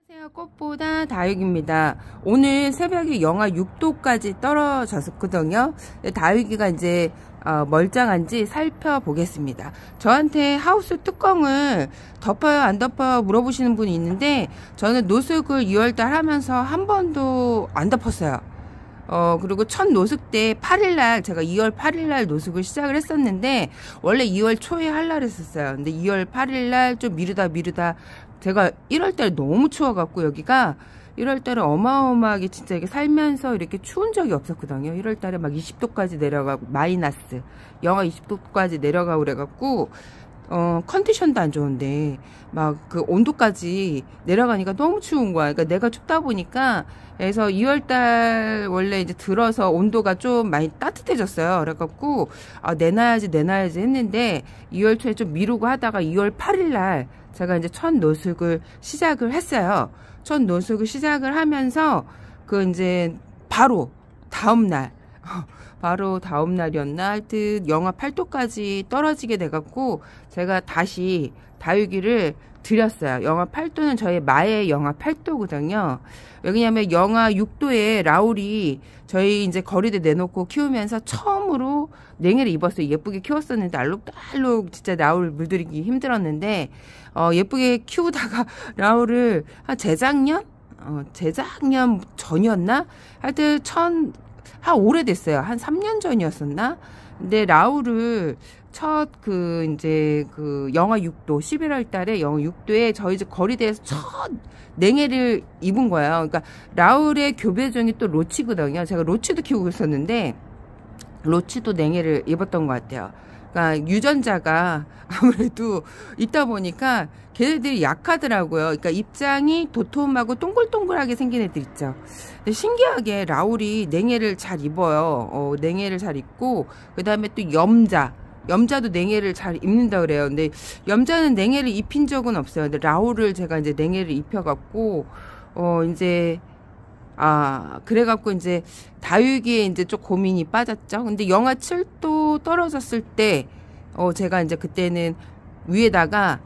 안녕하세요. 꽃보다 다육입니다. 오늘 새벽에 영하 6도까지 떨어졌거든요. 다육이가 이제 멀쩡한지 살펴보겠습니다. 저한테 하우스 뚜껑을 덮어요 안 덮어요 물어보시는 분이 있는데 저는 노숙을 2월달 하면서 한 번도 안 덮었어요. 그리고 첫 노숙 때 8일날 제가 2월 8일날 노숙을 시작을 했었는데 원래 2월 초에 하려고 했었어요. 근데 2월 8일날 좀 미루다 제가 1월달에 너무 추워갖고 여기가 1월달에 어마어마하게 진짜 이게 살면서 이렇게 추운 적이 없었거든요. 1월달에 막 20도까지 내려가고 마이너스 영하 20도까지 내려가고 그래갖고 컨디션도 안 좋은데 막 그 온도까지 내려가니까 너무 추운 거야. 그러니까 내가 춥다 보니까 그래서 2월달 원래 이제 들어서 온도가 좀 많이 따뜻해졌어요. 그래갖고 내놔야지 했는데 2월 초에 좀 미루고 하다가 2월 8일날 제가 이제 첫 노숙을 시작을 했어요. 첫 노숙을 시작을 하면서 이제 바로 다음날이었나 하여튼 영하 8도까지 떨어지게 돼갖고 제가 다시 다육이를 들였어요. 영하 8도는 저희 마의 영하 8도거든요. 왜냐면 영하 6도에 라울이 저희 이제 거리대 내놓고 키우면서 처음으로 냉해를 입었어요. 예쁘게 키웠었는데 알록달록 진짜 라울 물들이기 힘들었는데 예쁘게 키우다가 라울을 한 재작년 전이었나? 하여튼 한 오래됐어요. 한 3년 전이었었나? 근데 라울을 첫 영하 6도 11월 달에 영하 6도에 저희 집 거리대에서 첫 냉해를 입은 거예요. 그러니까 라울의 교배종이 또 로치거든요. 제가 로치도 키우고 있었는데 로치도 냉해를 입었던 것 같아요. 그러니까 유전자가 아무래도 있다 보니까 걔네들이 약하더라고요. 그러니까 입장이 도톰하고 동글동글하게 생긴 애들 있죠. 근데 신기하게 라울이 냉해를 잘 입어요. 냉해를 잘 입고 그 다음에 또 염자도 냉해를 잘 입는다 그래요. 근데 염자는 냉해를 입힌 적은 없어요. 근데 라울을 제가 이제 냉해를 입혀갖고 그래갖고 이제 다육이에 이제 좀 고민이 빠졌죠. 근데 영하 7도 떨어졌을 때 제가 이제 그때는 위에다가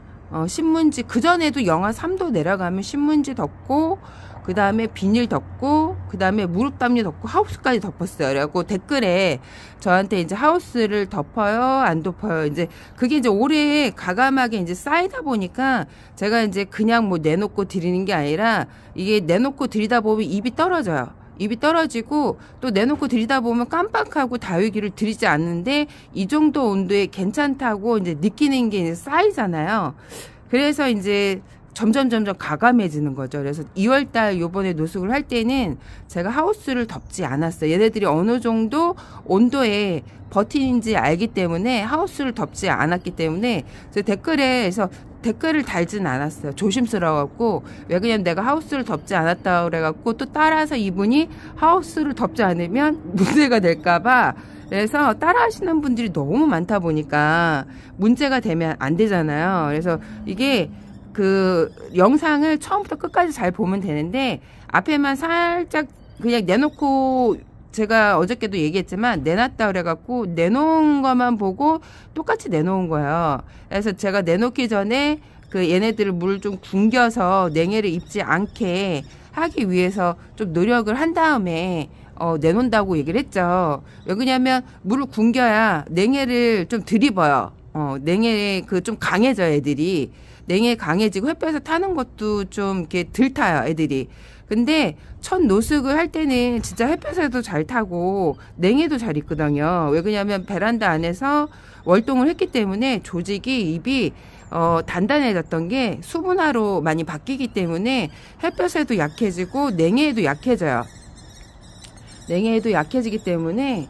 신문지, 그전에도 영하 3도 내려가면 신문지 덮고 그 다음에 비닐 덮고 그 다음에 무릎 담요 덮고 하우스까지 덮었어요. 그래갖고 댓글에 저한테 이제 하우스를 덮어요 안 덮어요, 이제 그게 이제 오래 가감하게 이제 쌓이다 보니까 제가 이제 그냥 뭐 내놓고 드리는 게 아니라 이게 내놓고 드리다 보면 입이 떨어져요. 입이 떨어지고 또 내놓고 들이다 보면 깜빡하고 다육이를 들이지 않는데 이 정도 온도에 괜찮다고 이제 느끼는 게 이제 쌓이잖아요. 그래서 이제 점점 가감해지는 거죠. 그래서 2월달 요번에 노숙을 할 때는 제가 하우스를 덮지 않았어요. 얘네들이 어느 정도 온도에 버티는지 알기 때문에 하우스를 덮지 않았기 때문에 댓글에서 댓글을 달지는 않았어요. 조심스러워갖고. 왜 그냥 내가 하우스를 덮지 않았다 그래갖고 또 따라서 이분이 하우스를 덮지 않으면 문제가 될까봐. 그래서 따라 하시는 분들이 너무 많다 보니까 문제가 되면 안 되잖아요. 그래서 이게 영상을 처음부터 끝까지 잘 보면 되는데 앞에만 살짝 그냥 내놓고, 제가 어저께도 얘기했지만 내놨다 그래갖고 내놓은 것만 보고 똑같이 내놓은 거예요. 그래서 제가 내놓기 전에 얘네들을 물 좀 굶겨서 냉해를 입지 않게 하기 위해서 좀 노력을 한 다음에 내놓는다고 얘기를 했죠. 왜 그러냐면 물을 굶겨야 냉해를 좀 덜 입어요. 냉해 좀 강해져 애들이. 냉해 강해지고 햇볕에 타는 것도 좀 이렇게 덜 타요 애들이. 근데 첫 노숙을 할 때는 진짜 햇볕에도 잘 타고 냉해도 잘 있거든요. 왜 그러냐면 베란다 안에서 월동을 했기 때문에 조직이 입이 단단해졌던 게 수분화로 많이 바뀌기 때문에 햇볕에도 약해지고 냉해에도 약해져요. 냉해에도 약해지기 때문에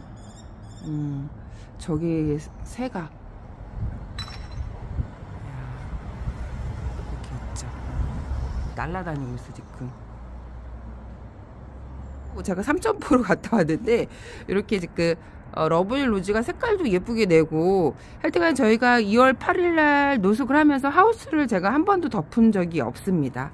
저기 새가 이렇게 있죠. 날아다니고 있어 지금. 제가 3점포로 갔다 왔는데 이렇게 지금 러블리 로즈가 색깔도 예쁘게 내고 하여튼간 저희가 2월 8일날 노숙을 하면서 하우스를 제가 한 번도 덮은 적이 없습니다.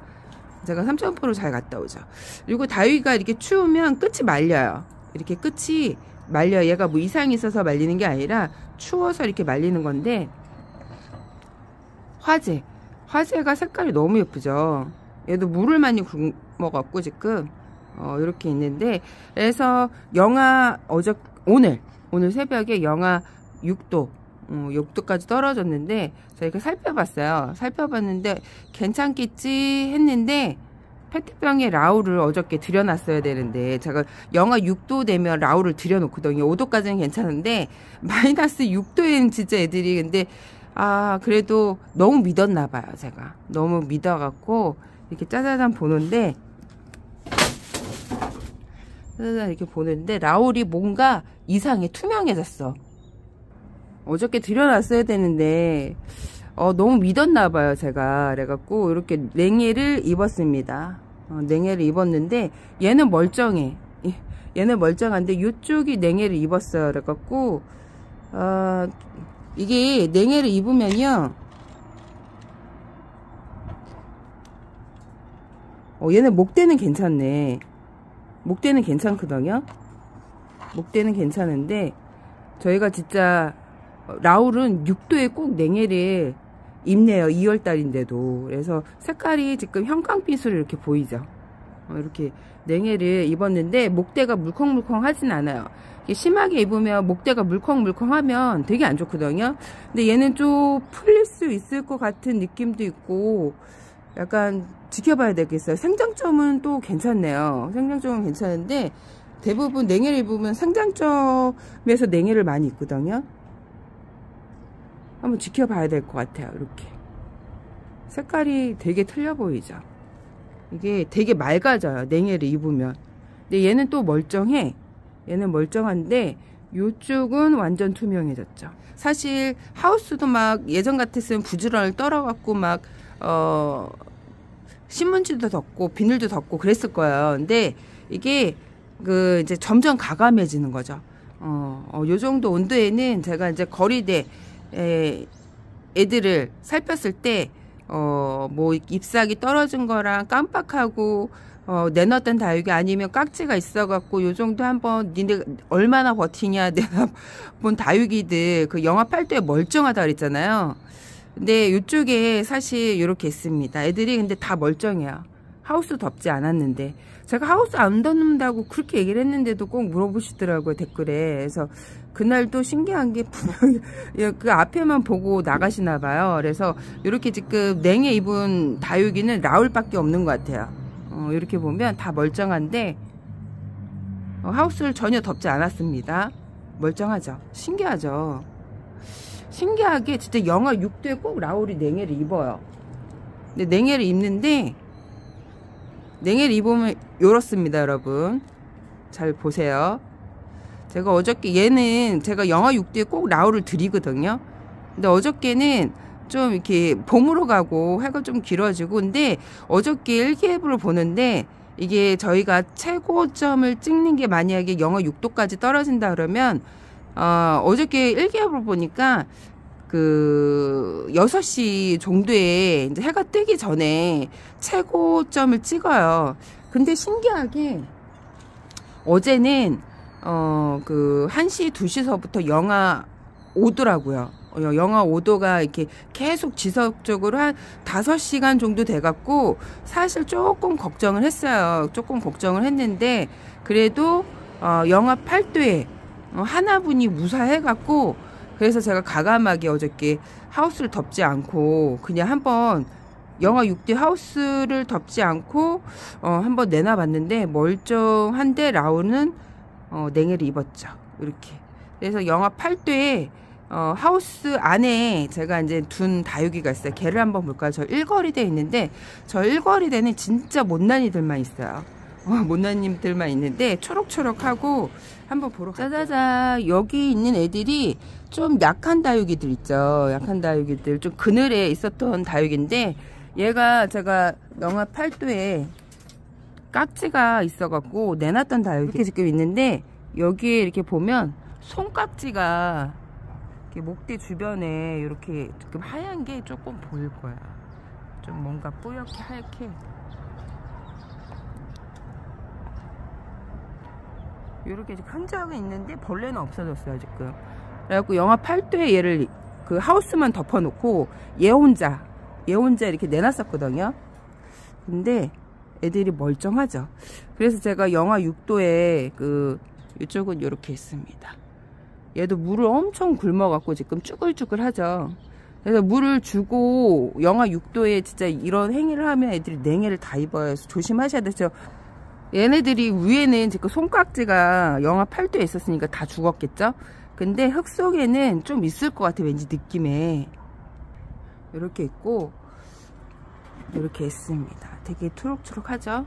제가 3점포로 잘 갔다 오죠. 그리고 다육이가 이렇게 추우면 끝이 말려요. 이렇게 끝이 말려. 얘가 뭐 이상이 있어서 말리는 게 아니라 추워서 이렇게 말리는 건데 화재가 색깔이 너무 예쁘죠. 얘도 물을 많이 굶어갖고 지금 이렇게 있는데, 그래서 영하 오늘 새벽에 영하 6도 6도까지 떨어졌는데 저희가 살펴봤어요. 살펴봤는데 괜찮겠지 했는데 페트병에 라우를 어저께 들여놨어야 되는데, 제가 영하 6도 되면 라우를 들여놓거든요. 5도까지는 괜찮은데 마이너스 6도에는 진짜 애들이, 근데 그래도 너무 믿었나봐요. 제가 너무 믿어갖고 이렇게 짜자잔 보는데, 이렇게 보는데 라울이 뭔가 이상해. 투명해졌어. 어저께 들여놨어야 되는데 너무 믿었나봐요. 제가 그래갖고 이렇게 냉해를 입었습니다. 냉해를 입었는데 얘는 멀쩡해. 얘는 멀쩡한데 이쪽이 냉해를 입었어요. 그래갖고 이게 냉해를 입으면요, 얘는 목대는 괜찮네. 목대는 괜찮거든요. 목대는 괜찮은데 저희가 진짜 라울은 6도에 꼭 냉해를 입네요. 2월달인데도. 그래서 색깔이 지금 형광빛으로 이렇게 보이죠. 이렇게 냉해를 입었는데 목대가 물컹물컹 하진 않아요. 심하게 입으면 목대가 물컹물컹하면 되게 안 좋거든요. 근데 얘는 좀 풀릴 수 있을 것 같은 느낌도 있고 약간 지켜봐야 되겠어요. 생장점은 또 괜찮네요. 생장점은 괜찮은데 대부분 냉해를 입으면 생장점에서 냉해를 많이 입거든요. 한번 지켜봐야 될 것 같아요. 이렇게 색깔이 되게 틀려 보이죠. 이게 되게 맑아져요. 냉해를 입으면. 근데 얘는 또 멀쩡해. 얘는 멀쩡한데 이쪽은 완전 투명해졌죠. 사실 하우스도 막 예전 같았으면 부지런히 떨어갖고 막 신문지도 덮고 비닐도 덮고 그랬을 거예요. 근데 이게 이제 점점 가감해지는 거죠. 요 정도 온도에는 제가 이제 거리대 애들을 살폈을 때 뭐 잎사귀 떨어진 거랑 깜빡하고 내놨던 다육이 아니면 깍지가 있어갖고 요 정도 한번 니네 얼마나 버티냐 내가 본 다육이들 그 영하 8도에 멀쩡하다 그랬잖아요. 근데 이쪽에 사실 이렇게 있습니다. 애들이 근데 다 멀쩡해요. 하우스 덮지 않았는데, 제가 하우스 안 덮는다고 그렇게 얘기를 했는데도 꼭 물어보시더라고요, 댓글에. 그래서 그날도 신기한 게 분명히 그 앞에만 보고 나가시나 봐요. 그래서 이렇게 지금 냉해 입은 다육이는 라울밖에 없는 것 같아요. 이렇게 보면 다 멀쩡한데 하우스를 전혀 덮지 않았습니다. 멀쩡하죠. 신기하죠. 신기하게 진짜 영하 6도에 꼭 라울이 냉해를 입어요. 근데 냉해를 입는데 냉해를 입으면 이렇습니다. 여러분 잘 보세요. 제가 어저께 얘는 제가 영하 6도에 꼭 라울을 드리거든요. 근데 어저께는 좀 이렇게 봄으로 가고 해가 좀 길어지고, 근데 어저께 일기예보를 보는데 이게 저희가 최고점을 찍는 게 만약에 영하 6도까지 떨어진다 그러면 어저께 일기예보를 보니까 그 6시 정도에 이제 해가 뜨기 전에 최고점을 찍어요. 근데 신기하게 어제는 그 1시 2시서부터 영하 5도라고요. 영하 5도가 이렇게 계속 지속적으로 한 5시간 정도 돼갖고 사실 조금 걱정을 했어요. 조금 걱정을 했는데 그래도 영하 8도에 하나분이 무사해갖고, 그래서 제가 가감하게 어저께 하우스를 덮지 않고 그냥 한번 영하 6도 하우스를 덮지 않고 한번 내놔봤는데 멀쩡한데 라울은 냉해를 입었죠. 이렇게. 그래서 영하 8도에 하우스 안에 제가 이제 둔 다육이가 있어요. 걔를 한번 볼까요? 저 일거리대 있는데 저 일거리대는 진짜 못난이들만 있어요. 못난이들만 있는데 초록초록하고 한번 보러 가요. 짜자자, 여기 있는 애들이 좀 약한 다육이들 있죠. 약한 다육이들, 좀 그늘에 있었던 다육인데 얘가 제가 영하 8도에 깍지가 있어갖고 내놨던 다육이 이렇게 지금 있는데, 여기에 이렇게 보면 손깍지가 이렇게 목대 주변에 이렇게 지금 하얀 게 조금 보일 거야. 좀 뭔가 뿌옇게 하얗게 이렇게 흔적은 있는데 벌레는 없어졌어요 지금. 그래갖고 영하 8도에 얘를 그 하우스만 덮어놓고 얘 혼자 이렇게 내놨었거든요. 근데 애들이 멀쩡하죠. 그래서 제가 영하 6도에 이쪽은 이렇게 있습니다. 얘도 물을 엄청 굶어갖고 지금 쭈글쭈글 하죠. 그래서 물을 주고 영하 6도에 진짜 이런 행위를 하면 애들이 냉해를 다 입어요. 그래서 조심하셔야 되죠. 얘네들이 위에는 지금 손깍지가 영하 8도에 있었으니까 다 죽었겠죠. 근데 흙 속에는 좀 있을 것 같아, 왠지 느낌에. 이렇게 있고 이렇게 있습니다. 되게 초록초록하죠.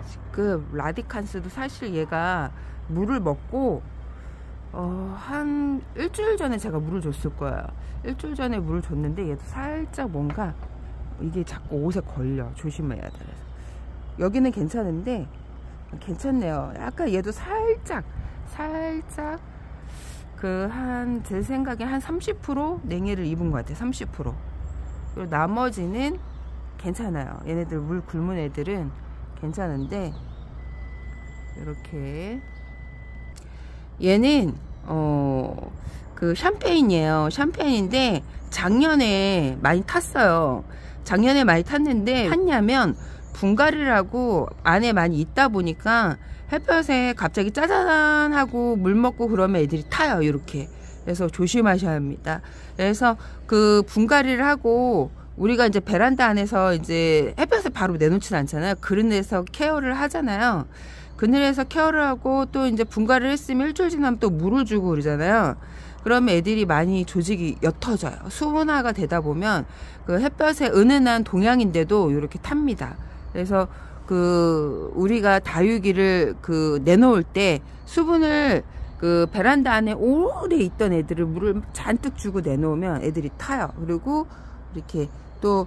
지금 라디칸스도 사실 얘가 물을 먹고 한 일주일 전에 제가 물을 줬을 거예요. 일주일 전에 물을 줬는데 얘도 살짝 뭔가 이게 자꾸 옷에 걸려. 조심해야 돼. 여기는 괜찮은데 괜찮네요. 약간 얘도 살짝 제 생각에 한 30% 냉해를 입은 것 같아요. 30%. 그리고 나머지는 괜찮아요. 얘네들 물 굶은 애들은 괜찮은데 이렇게 얘는 샴페인이에요. 샴페인인데 작년에 많이 탔어요. 작년에 많이 탔는데 탔냐면 분갈이라고 안에 많이 있다 보니까 햇볕에 갑자기 짜잔 하고 물 먹고 그러면 애들이 타요. 이렇게. 그래서 조심하셔야 합니다. 그래서 분갈이를 하고 우리가 이제 베란다 안에서 이제 햇볕에 바로 내놓지는 않잖아요. 그늘에서 케어를 하잖아요. 그늘에서 케어를 하고 또 이제 분갈이를 했으면 일주일 지나면 또 물을 주고 그러잖아요. 그러면 애들이 많이 조직이 옅어져요. 수분화가 되다 보면 햇볕에 은은한 동양인데도 이렇게 탑니다. 그래서 우리가 다육이를 내놓을 때 수분을 베란다 안에 오래 있던 애들을 물을 잔뜩 주고 내놓으면 애들이 타요. 그리고 이렇게 또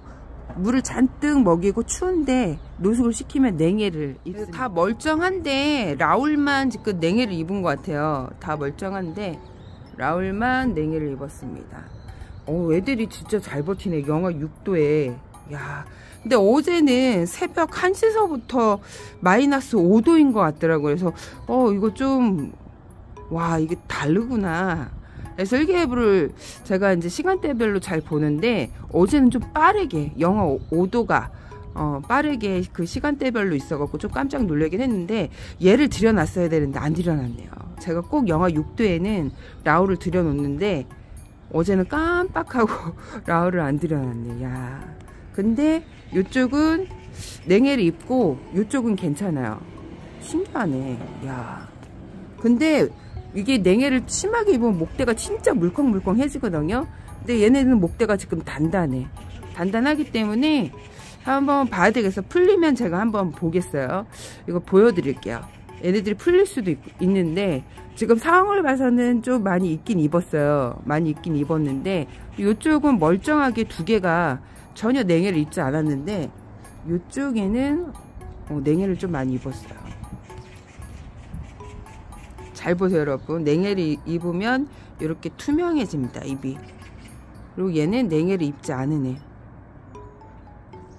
물을 잔뜩 먹이고 추운데 노숙을 시키면 냉해를 입습니다. 다 멀쩡한데 라울만 지금 냉해를 입은 것 같아요. 다 멀쩡한데 라울만 냉해를 입었습니다. 애들이 진짜 잘 버티네. 영하 6도에. 야, 근데 어제는 새벽 1시서부터 마이너스 5도인 것 같더라고요. 그래서 이거 좀 이게 다르구나. 그래서 일기예보를 제가 이제 시간대별로 잘 보는데 어제는 좀 빠르게 영하 5도가 빠르게 시간대별로 있어갖고 좀 깜짝 놀라긴 했는데 얘를 들여놨어야 되는데 안 들여놨네요. 제가 꼭 영하 6도에는 라울을 들여놓는데 어제는 깜빡하고 라울을 안 들여놨네. 야, 근데 이쪽은 냉해를 입고 이쪽은 괜찮아요. 신기하네. 야, 근데 이게 냉해를 심하게 입으면 목대가 진짜 물컹물컹해지거든요. 근데 얘네는 목대가 지금 단단하기 때문에 한번 봐야 되겠어. 풀리면 제가 한번 보겠어요. 이거 보여드릴게요. 얘네들이 풀릴 수도 있는데 지금 상황을 봐서는 좀 많이 입긴 입었어요. 많이 입긴 입었는데 이쪽은 멀쩡하게 두 개가 전혀 냉해를 입지 않았는데 이쪽에는 냉해를 좀 많이 입었어요. 잘 보세요, 여러분. 냉해를 입으면 이렇게 투명해집니다, 입이. 그리고 얘는 냉해를 입지 않은 애.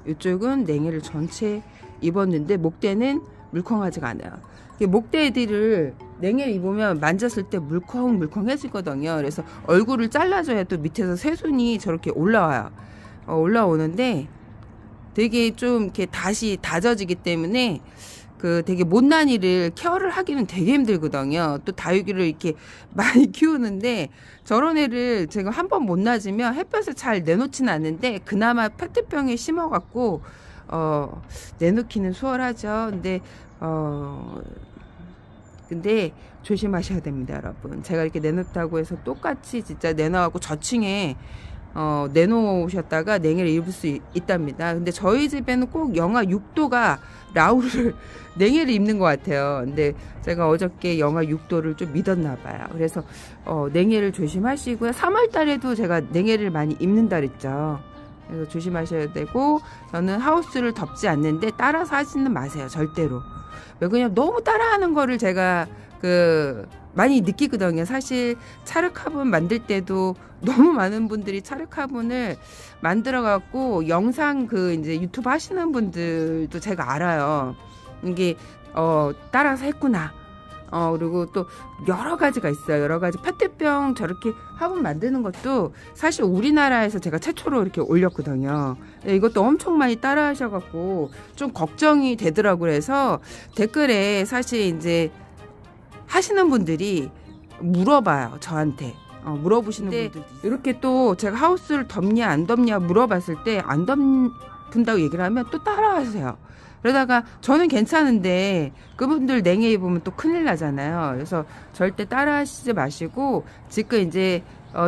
이쪽은 냉해를 전체 입었는데 목대는 물컹하지가 않아요. 목대 애들을 냉해를 입으면 만졌을 때 물컹물컹해지거든요. 그래서 얼굴을 잘라줘야 또 밑에서 새순이 저렇게 올라와요. 올라오는데 되게 좀 이렇게 다시 다져지기 때문에 되게 못난이를 케어를 하기는 되게 힘들거든요. 또 다육이를 이렇게 많이 키우는데 저런 애를 제가 한번 못 놔주면 햇볕을 잘 내놓지는 않는데 그나마 페트병에 심어갖고 내놓기는 수월하죠. 근데 조심하셔야 됩니다, 여러분. 제가 이렇게 내놓다고 해서 똑같이 진짜 내놔갖고 저층에 내놓으셨다가 냉해를 입을 수 있답니다. 근데 저희 집에는 꼭 영하 6도가 라울을 냉해를 입는 것 같아요. 근데 제가 어저께 영하 6도를 좀 믿었나 봐요. 그래서 냉해를 조심하시고요. 3월 달에도 제가 냉해를 많이 입는다 그랬죠. 그래서 조심하셔야 되고 저는 하우스를 덮지 않는데 따라서 하지는 마세요. 절대로. 왜 그냥 너무 따라하는 거를 제가 많이 느끼거든요. 사실 차르카본 만들 때도 너무 많은 분들이 차르카본을 만들어 갖고 영상 이제 유튜브 하시는 분들도 제가 알아요. 이게 따라서 했구나. 그리고 또 여러 가지가 있어요. 여러 가지 페트병 저렇게 화분 만드는 것도 사실 우리나라에서 제가 최초로 이렇게 올렸거든요. 이것도 엄청 많이 따라 하셔갖고 좀 걱정이 되더라고요. 그래서 댓글에 사실 이제 하시는 분들이 물어봐요. 저한테. 물어보시는 분들도 있어요. 이렇게 또 제가 하우스를 덮냐 안 덮냐 물어봤을 때 안 덮는다고 얘기를 하면 또 따라 하세요. 그러다가 저는 괜찮은데 그분들 냉해 입으면 또 큰일 나잖아요. 그래서 절대 따라 하시지 마시고 지금 이제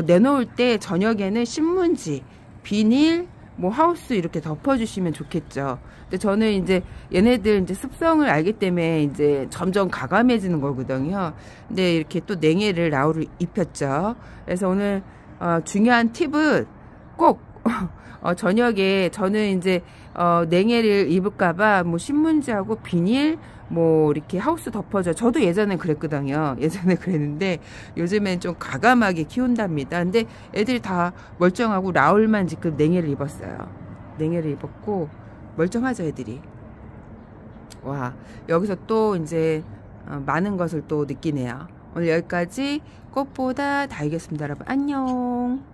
내놓을 때 저녁에는 신문지, 비닐, 뭐 하우스 이렇게 덮어주시면 좋겠죠. 근데 저는 이제 얘네들 이제 습성을 알기 때문에 이제 점점 가감해지는 거거든요. 근데 이렇게 또 냉해를 라울을 입혔죠. 그래서 오늘 중요한 팁은 꼭 저녁에 저는 이제 냉해를 입을까봐 뭐 신문지하고 비닐 뭐 이렇게 하우스 덮어줘. 저도 예전엔 그랬거든요. 예전에 그랬는데 요즘엔 좀 가감하게 키운답니다. 근데 애들이 다 멀쩡하고 라울만 지금 냉해를 입었어요. 냉해를 입었고 멀쩡하죠 애들이. 와, 여기서 또 이제 많은 것을 또 느끼네요. 오늘 여기까지 꽃보다 다이겠습니다. 여러분 안녕.